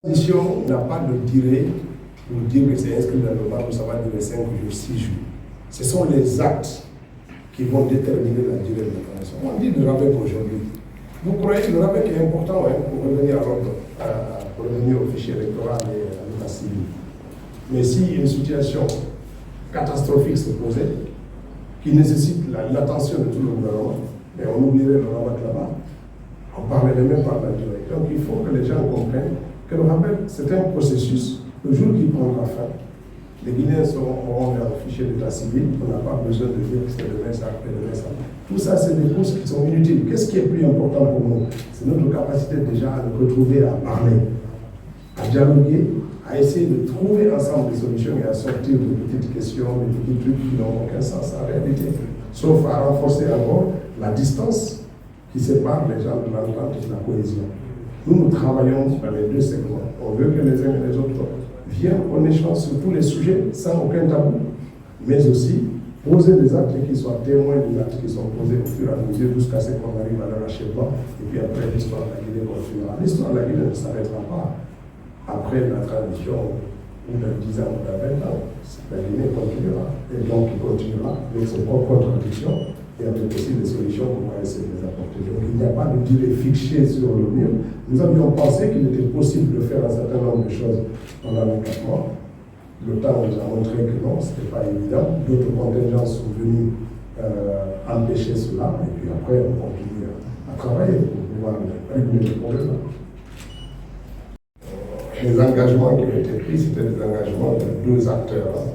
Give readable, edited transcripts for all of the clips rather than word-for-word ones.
La transition n'a pas de durée pour dire que c'est inscrit dans le marbre, ça va durer 5 jours, 6 jours. Ce sont les actes qui vont déterminer la durée de la transition. On dit de RAVEC aujourd'hui. Vous croyez que le RAVEC est important pour revenir à l'ordre, pour revenir au fichier électoral et à l'état civil. Mais si une situation catastrophique se posait, qui nécessite l'attention de tout le gouvernement, et on oublierait le RAVEC là-bas, on ne parlerait même pas de la durée. Donc il faut que les gens comprennent que le RAVEC, c'est un processus. Le jour qui prendra fin, les Guinéens auront vers le fichier d'état civil. On n'a pas besoin de dire que c'est demain ça, après demain ça. Tout ça, c'est des courses qui sont inutiles. Qu'est-ce qui est plus important pour nous? C'est notre capacité déjà à nous retrouver, à parler, à dialoguer, à essayer de trouver ensemble des solutions et à sortir de petites questions, de petits trucs qui n'ont aucun sens en réalité. Sauf à renforcer encore la distance qui sépare les gens de l'entente et de la cohésion. Nous travaillons dans les deux segments. On veut que les uns et les autres viennent en échange sur tous les sujets sans aucun tabou, mais aussi poser des actes qui soient témoins des actes qui sont posés au fur et à mesure jusqu'à ce qu'on arrive à leur achèvement. Et puis après, l'histoire de la Guinée continuera. L'histoire de la Guinée ne s'arrêtera pas après la transition ou de 10 ans ou de 20 ans. La Guinée continuera. Et donc, il continuera avec ses propres contradictions et avec aussi des solutions qu'on va essayer de les apporter. Donc, il n'y a pas de durée fixée sur le mur. Nous avions pensé qu'il était possible de faire un certain nombre de choses pendant les 4 mois. Le temps nous a montré que non, ce n'était pas évident. D'autres contingences sont venus empêcher cela. Et puis après, on continue à travailler pour pouvoir régler le problème. Les engagements qui ont été pris, c'était des engagements de 2 acteurs.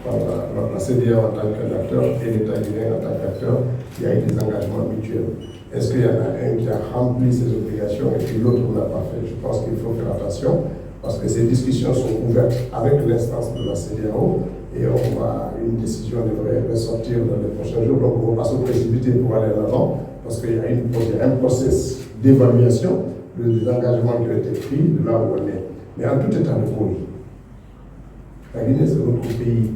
La CEDEAO en tant qu'acteur et l'État guinéen en tant qu'acteur, il y a eu des engagements mutuels. Est-ce qu'il y en a un qui a rempli ses obligations et puis l'autre n'a pas fait? Je pense qu'il faut faire attention parce que ces discussions sont ouvertes avec l'instance de la CEDEAO et une décision devrait ressortir dans les prochains jours. Donc on ne va pas se précipiter pour aller en avant parce qu'il y a un process d'évaluation des engagements qui ont été pris de là où on est. Mais en tout état de cause, la Guinée c'est notre pays.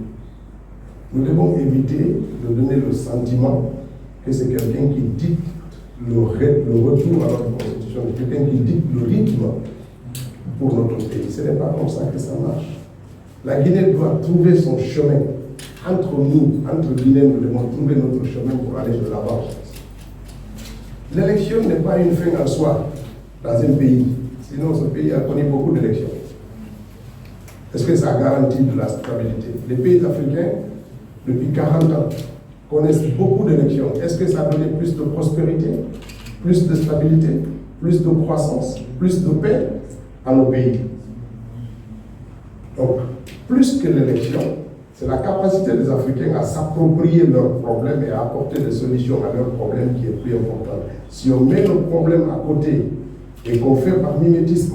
Nous devons éviter de donner le sentiment que c'est quelqu'un qui dicte le retour à notre constitution, quelqu'un qui dicte le rythme pour notre pays. Ce n'est pas comme ça que ça marche. La Guinée doit trouver son chemin. Entre nous, entre Guinéens, nous devons trouver notre chemin pour aller de l'avant. L'élection n'est pas une fin en soi dans un pays. Sinon, ce pays a connu beaucoup d'élections. Est-ce que ça garantit de la stabilité? Les pays africains, depuis 40 ans, connaissent beaucoup d'élections. Est-ce que ça a donné plus de prospérité, plus de stabilité, plus de croissance, plus de paix à nos pays? Donc, plus que l'élection, c'est la capacité des Africains à s'approprier leurs problèmes et à apporter des solutions à leurs problèmes qui est plus important. Si on met le problème à côté et qu'on fait par mimétisme,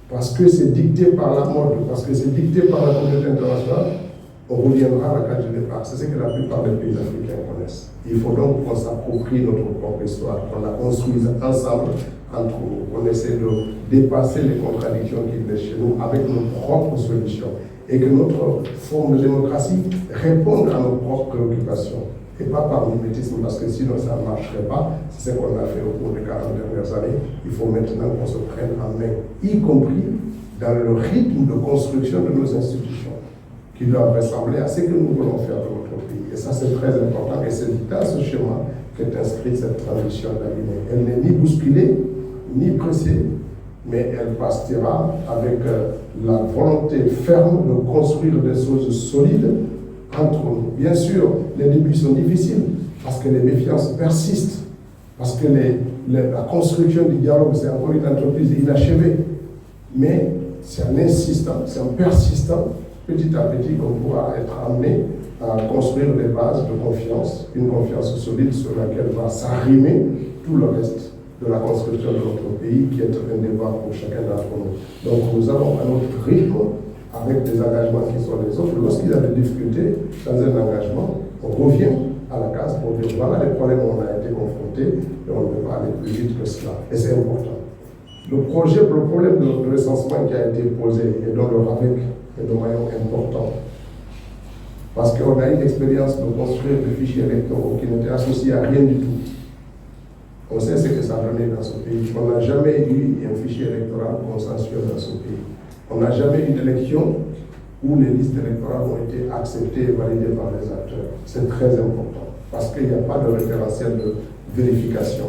parce que c'est dicté par la mode, parce que c'est dicté par la communauté internationale, on reviendra à la case de départ. C'est ce que la plupart des pays africains connaissent. Il faut donc qu'on s'approprie notre propre histoire, qu'on la construise ensemble, entre nous, qu'on essaie de dépasser les contradictions qui viennent chez nous avec nos propres solutions et que notre forme de démocratie réponde à nos propres préoccupations et pas par mimétisme, parce que sinon ça ne marcherait pas. C'est ce qu'on a fait au cours des 40 dernières années. Il faut maintenant qu'on se prenne en main, y compris dans le rythme de construction de nos institutions, qui doivent ressembler à ce que nous voulons faire de notre pays. Et ça, c'est très important. Et c'est dans ce schéma qu'est inscrite cette transition de la Guinée. Elle n'est ni bousculée, ni pressée, mais elle passera avec la volonté ferme de construire des choses solides entre nous. Bien sûr, les débuts sont difficiles, parce que les méfiances persistent, parce que la construction du dialogue, c'est encore une entreprise inachevée. Mais c'est en insistant, c'est en persistant, petit à petit, qu'on pourra être amené à construire des bases de confiance, une confiance solide sur laquelle va s'arrimer tout le reste de la construction de notre pays, qui est un devoir pour chacun d'entre nous. Donc nous allons à notre rythme, avec des engagements qui sont les autres. Lorsqu'il y a des difficultés dans un engagement, on revient à la case pour dire voilà les problèmes où on a été confrontés et on ne peut pas aller plus vite que cela. Et c'est important. Le problème de recensement qui a été posé et dont le RAVEC est de maillon important, parce qu'on a eu l'expérience de construire des fichiers électoraux qui n'étaient associés à rien du tout. On sait ce que ça a donné dans ce pays. On n'a jamais eu un fichier électoral consensuel dans ce pays. On n'a jamais eu une élection où les listes électorales ont été acceptées et validées par les acteurs. C'est très important, parce qu'il n'y a pas de référentiel de vérification.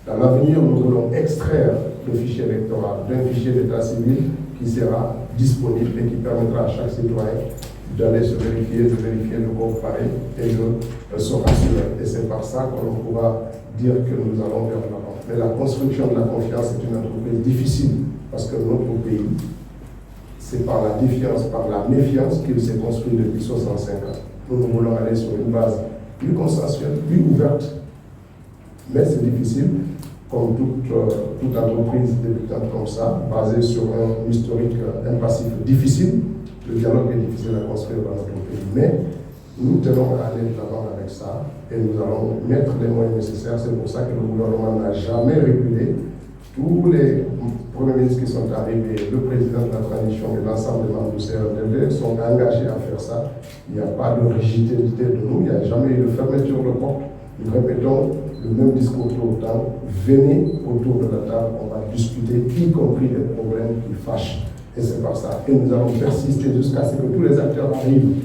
Dans l'avenir, nous voulons extraire le fichier électoral d'un fichier d'état civil qui sera disponible et qui permettra à chaque citoyen d'aller se vérifier, de comparer et de se rassurer. Et c'est par ça qu'on pourra dire que nous allons vers l'avant. Mais la construction de la confiance est une entreprise difficile, parce que notre pays, c'est par la défiance, par la méfiance qu'il s'est construit depuis 65 ans. Nous voulons aller sur une base plus consensuelle, plus ouverte. Mais c'est difficile, comme toute entreprise débutante comme ça, basée sur un historique, un passif difficile. Le dialogue est difficile à construire dans notre pays. Mais nous tenons à aller de l'avant avec ça et nous allons mettre les moyens nécessaires. C'est pour ça que le gouvernement n'a jamais reculé. Tous les premiers ministres qui sont arrivés, le président de la transition et l'ensemble des membres du CRDV sont engagés à faire ça. Il n'y a pas de rigidité de nous, il n'y a jamais eu de fermeture de porte. Nous répétons le même discours tout le temps. Venez autour de la table, on va discuter, y compris les problèmes qui fâchent. Et c'est par ça. Et nous allons persister jusqu'à ce que tous les acteurs arrivent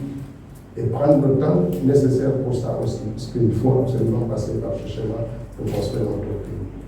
et prendre le temps nécessaire pour ça aussi. Parce qu'il faut absolument passer par ce schéma pour construire notre pays.